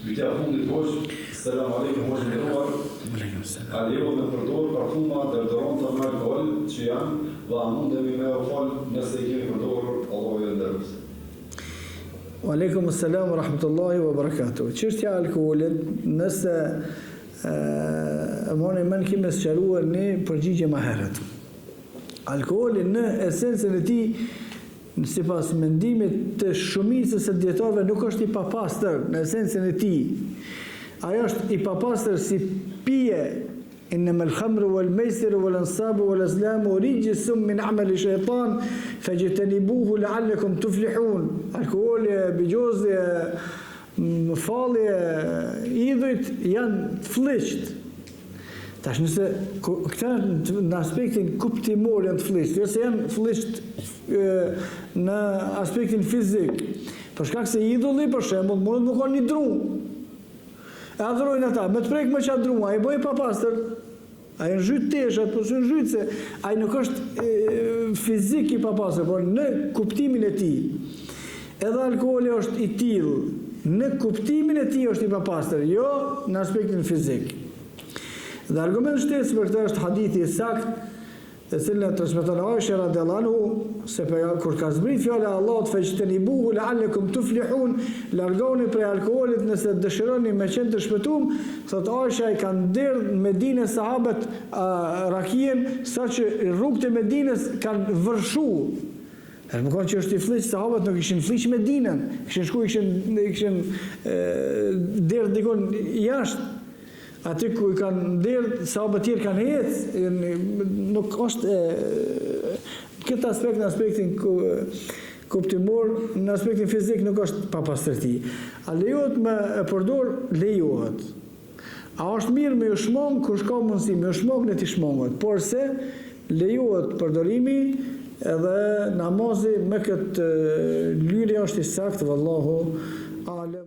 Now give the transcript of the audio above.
Pyetja fundit hoq, selam aleikum hoq nderuar. A lejohet me përdor parfuma deodoronta me alkool që janë dhe a mundemi me u fal nëse i kemi përdorur, Allahu ju nderoft. Wa aleikum assalam wa rahmatullahi wa barakatuh. Çështja e alkoolit, nëse moni men kime sqaruar në përgjigje më herët. Alkooli në esencën e tij, sipas mendimit të shumicës së dietarëve, nuk është i papastër në esencën e tij. Ajo është i papastër si pije. إنما الخمر والميسر والأنصاب والأزلام رجس من عمل الشيطان فاجتنبوه لعلكم تفلحون. Alkooli, bigjozi, falli, idhujt janë të fllëqt. Tash nëse këta në aspektin kuptimor janë të fllëqt, jo se janë fllëqt në aspektin fizik. Për shkak se idhulli, për shembull, mund të më një dru. E adhurojnë ata, me të prek me qatë drua, a i bëjë papastër, a i në zhytë teshat, për së në zhytë se, a i nuk është fizik i papastër, por në kuptimin e ti. Edhe alkoholi është i tillë, në kuptimin e ti është i papastër, jo në aspektin fizik. Dhe argument shtesë për këtë është hadithi i saktë, e cilën transmeton Aisha radhiyallahu anhu, se kur ka zbrit fjala e Allahut fajtanibuhu la'allakum tuflihun, largoni prej alkoolit nëse dëshironi me qenë të shpëtuar, thot Aisha i kanë derdh në Medinë sahabët rakien, saqë rrugët e Medinës kanë vërshuar. Më konë që është i fliqë, sahabët nuk ishin fliqë Medinën, ishin derdh dikon jashtë. Aty ku i kanë ndërë, sahabët tjerë kanë hecë, nuk është këtë aspekt, në aspektin kuptimor, në aspektin fizik nuk është papastërti. A lejohet me përdor? Lejohet. A është mirë me u shmong, kur shka mundësi me u shmong në t'i shmongot, por se lejohet përdorimi edhe namazi me këtë lyrje është i saktë, vallahu alem.